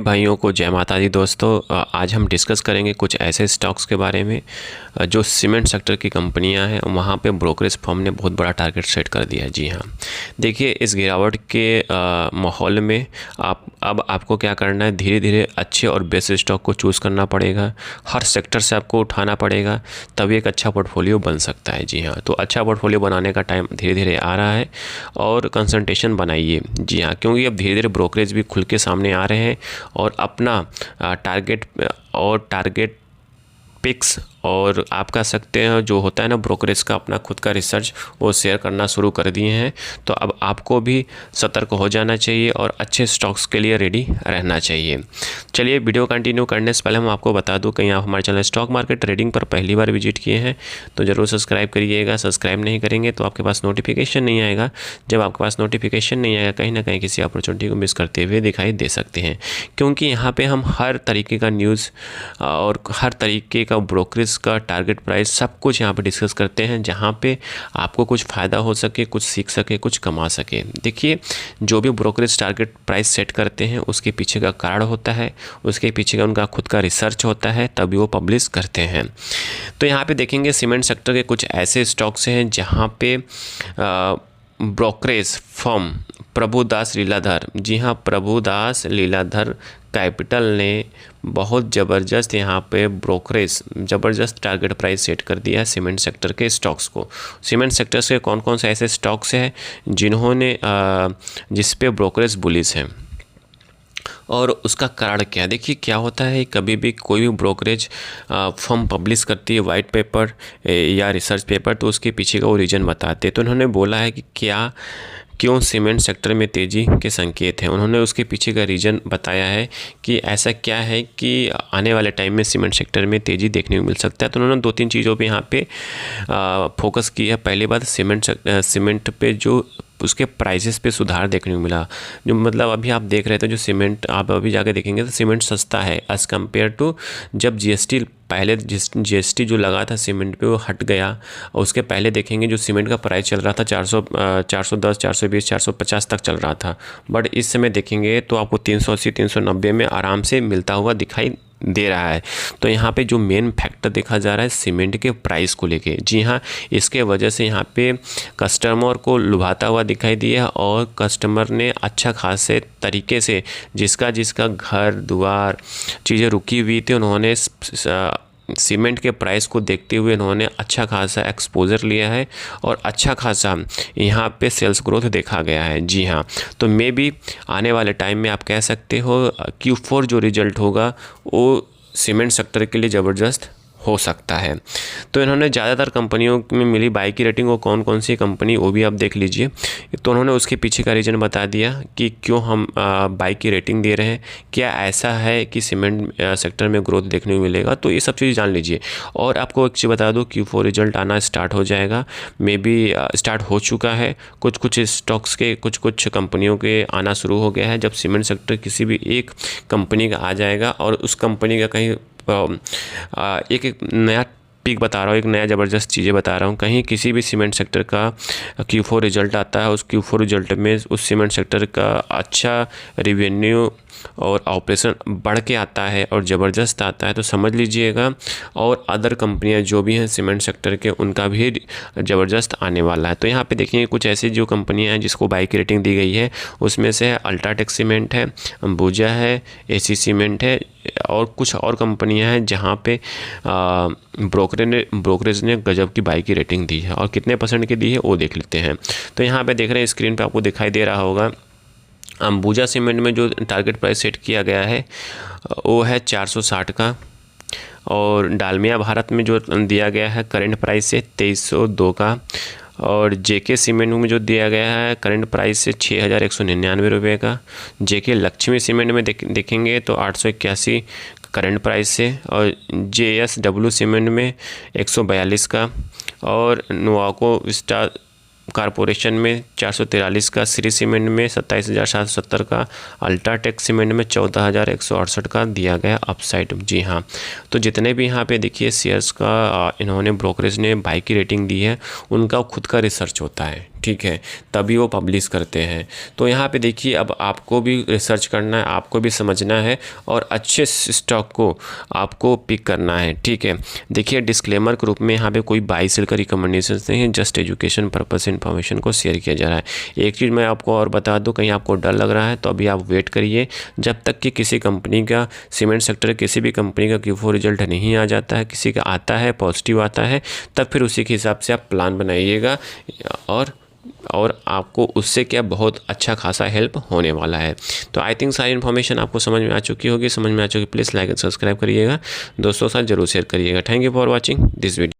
भाइयों को जय माता दी दोस्तों। आज हम डिस्कस करेंगे कुछ ऐसे स्टॉक्स के बारे में जो सीमेंट सेक्टर की कंपनियां हैं। वहां पे ब्रोकरेज फर्म ने बहुत बड़ा टारगेट सेट कर दिया है। जी हाँ, देखिए इस गिरावट के माहौल में आपको क्या करना है, धीरे धीरे अच्छे और बेस्ट स्टॉक को चूज़ करना पड़ेगा। हर सेक्टर से आपको उठाना पड़ेगा, तभी एक अच्छा पोर्टफोलियो बन सकता है। जी हाँ, तो अच्छा पोर्टफोलियो बनाने का टाइम धीरे धीरे आ रहा है और कंसंट्रेशन बनाइए। जी हाँ, क्योंकि अब धीरे धीरे ब्रोकरेज भी खुल के सामने आ रहे हैं और अपना टारगेट पिक्स और आप कह सकते हैं जो होता है ना ब्रोकरेज का अपना खुद का रिसर्च वो शेयर करना शुरू कर दिए हैं। तो अब आपको भी सतर्क हो जाना चाहिए और अच्छे स्टॉक्स के लिए रेडी रहना चाहिए। चलिए वीडियो कंटिन्यू करने से पहले हम आपको बता दूं, कहीं आप हमारे चैनल स्टॉक मार्केट ट्रेडिंग पर पहली बार विजिट किए हैं तो ज़रूर सब्सक्राइब करिएगा। सब्सक्राइब नहीं करेंगे तो आपके पास नोटिफिकेशन नहीं आएगा। जब आपके पास नोटिफिकेशन नहीं आएगा, कहीं ना कहीं किसी अपॉर्चुनिटी को मिस करते हुए दिखाई दे सकते हैं, क्योंकि यहाँ पर हम हर तरीके का न्यूज़ और हर तरीके का ब्रोकरेज का टारगेट प्राइस सब कुछ यहाँ पे डिस्कस करते हैं, जहाँ पे आपको कुछ फ़ायदा हो सके, कुछ सीख सके, कुछ कमा सके। देखिए जो भी ब्रोकरेज टारगेट प्राइस सेट करते हैं उसके पीछे का कारण होता है, उसके पीछे का उनका खुद का रिसर्च होता है, तभी वो पब्लिश करते हैं। तो यहाँ पे देखेंगे सीमेंट सेक्टर के कुछ ऐसे स्टॉक्स हैं जहाँ पे ब्रोकरेज फर्म प्रभुदास लीलाधर, जी हाँ प्रभुदास लीलाधर कैपिटल ने बहुत ज़बरदस्त यहाँ पे ब्रोकरेज ज़बरदस्त टारगेट प्राइस सेट कर दिया है सीमेंट सेक्टर के स्टॉक्स को। सीमेंट सेक्टर के कौन कौन से ऐसे स्टॉक्स हैं जिन्होंने जिस पे ब्रोकरेज बुलिश है और उसका कारण क्या है। देखिए क्या होता है, कभी भी कोई भी ब्रोकरेज फर्म पब्लिश करती है वाइट पेपर या रिसर्च पेपर, तो उसके पीछे का वो रीज़न बताते हैं। तो उन्होंने बोला है कि क्यों सीमेंट सेक्टर में तेज़ी के संकेत हैं। उन्होंने उसके पीछे का रीज़न बताया है कि ऐसा क्या है कि आने वाले टाइम में सीमेंट सेक्टर में तेज़ी देखने को मिल सकता है। तो उन्होंने दो तीन चीज़ों पे यहाँ पे फोकस किया है। पहली बात सीमेंट पे जो उसके प्राइसेस पे सुधार देखने को मिला। जो मतलब अभी आप देख रहे थे जो सीमेंट आप अभी जाके देखेंगे तो सीमेंट सस्ता है एज़ कम्पेयर टू जब जीएसटी जो लगा था सीमेंट पे वो हट गया। और उसके पहले देखेंगे जो सीमेंट का प्राइस चल रहा था 410 420 450 तक चल रहा था, बट इस समय देखेंगे तो आपको 380 390 में आराम से मिलता हुआ दिखाई दे रहा है। तो यहाँ पे जो मेन फैक्टर देखा जा रहा है सीमेंट के प्राइस को लेके। जी हाँ, इसके वजह से यहाँ पे कस्टमर को लुभाता हुआ दिखाई दिया और कस्टमर ने अच्छा खासे तरीके से जिसका घर दुआर चीज़ें रुकी हुई थी, उन्होंने सीमेंट के प्राइस को देखते हुए इन्होंने अच्छा खासा एक्सपोजर लिया है और अच्छा खासा यहाँ पे सेल्स ग्रोथ देखा गया है। जी हाँ, तो मे बी आने वाले टाइम में आप कह सकते हो Q4 जो रिजल्ट होगा वो सीमेंट सेक्टर के लिए ज़बरदस्त हो सकता है। तो इन्होंने ज़्यादातर कंपनियों में मिली बाई की रेटिंग, वो कौन कौन सी कंपनी वो भी आप देख लीजिए। तो उन्होंने उसके पीछे का रीज़न बता दिया कि क्यों हम बाई की रेटिंग दे रहे हैं, क्या ऐसा है कि सीमेंट सेक्टर में ग्रोथ देखने को मिलेगा। तो ये सब चीज़ जान लीजिए। और आपको एक चीज़ बता दूँ, Q4 रिजल्ट आना स्टार्ट हो जाएगा, मे बी स्टार्ट हो चुका है। कुछ स्टॉक्स के कुछ कंपनियों के आना शुरू हो गया है। जब सीमेंट सेक्टर किसी भी एक कंपनी का आ जाएगा और उस कंपनी का कहीं एक नया पीक बता रहा हूँ, एक नया ज़बरदस्त चीज़ें बता रहा हूँ, कहीं किसी भी सीमेंट सेक्टर का Q4 रिजल्ट आता है, उस Q4 रिजल्ट में उस सीमेंट सेक्टर का अच्छा रिवेन्यू और ऑपरेशन बढ़ के आता है और ज़बरदस्त आता है, तो समझ लीजिएगा और अदर कंपनियां जो भी हैं सीमेंट सेक्टर के उनका भी ज़बरदस्त आने वाला है। तो यहाँ पे देखिए कुछ ऐसी जो कंपनियां हैं जिसको बाई की रेटिंग दी गई है, उसमें से अल्ट्राटेक सीमेंट है, अंबुजा है, एसी सीमेंट है और कुछ और कंपनियां हैं जहां पे ब्रोकरेज ने गजब की बाई की रेटिंग दी है। और कितने % की दी है वो देख लेते हैं। तो यहाँ पे देख रहे हैं स्क्रीन पे आपको दिखाई दे रहा होगा, अंबुजा सीमेंट में जो टारगेट प्राइस सेट किया गया है वो है 460 का। और डालमिया भारत में जो दिया गया है करंट प्राइस से 2302 का। और जेके सीमेंट में जो दिया गया है करंट प्राइस से 6199 रुपये का। जेके लक्ष्मी सीमेंट में देखेंगे तो 881 करंट प्राइस से। और JSW सीमेंट में 142 का। और नोवाको विस्टा कारपोरेशन में 443 का। श्री सीमेंट में 27,770 का। अल्ट्राटेक सीमेंट में 14,168 का दिया गया अपसाइड। जी हाँ, तो जितने भी यहाँ पे देखिए शेयर्स का इन्होंने ब्रोकरेज ने बाई की रेटिंग दी है, उनका खुद का रिसर्च होता है। ठीक है, तभी वो पब्लिश करते हैं। तो यहाँ पे देखिए, अब आपको भी रिसर्च करना है, आपको भी समझना है और अच्छे स्टॉक को आपको पिक करना है, ठीक है। देखिए डिस्क्लेमर के रूप में यहाँ पे कोई बाई सेल का रिकमेंडेशन नहीं है, जस्ट एजुकेशन पर्पस से इन्फॉर्मेशन को शेयर किया जा रहा है। एक चीज़ मैं आपको और बता दूँ, कहीं आपको डर लग रहा है तो अभी आप वेट करिए जब तक कि किसी कंपनी का, सीमेंट सेक्टर किसी भी कंपनी का Q4 रिजल्ट नहीं आ जाता है, किसी का आता है पॉजिटिव आता है, तब फिर उसी के हिसाब से आप प्लान बनाइएगा और आपको उससे क्या बहुत अच्छा खासा हेल्प होने वाला है। तो आई थिंक सारी इन्फॉर्मेशन आपको समझ में आ चुकी होगी। समझ में आ चुकी प्लीज़ लाइक एंड सब्सक्राइब करिएगा, दोस्तों के साथ जरूर शेयर करिएगा। Thank you for watching this video.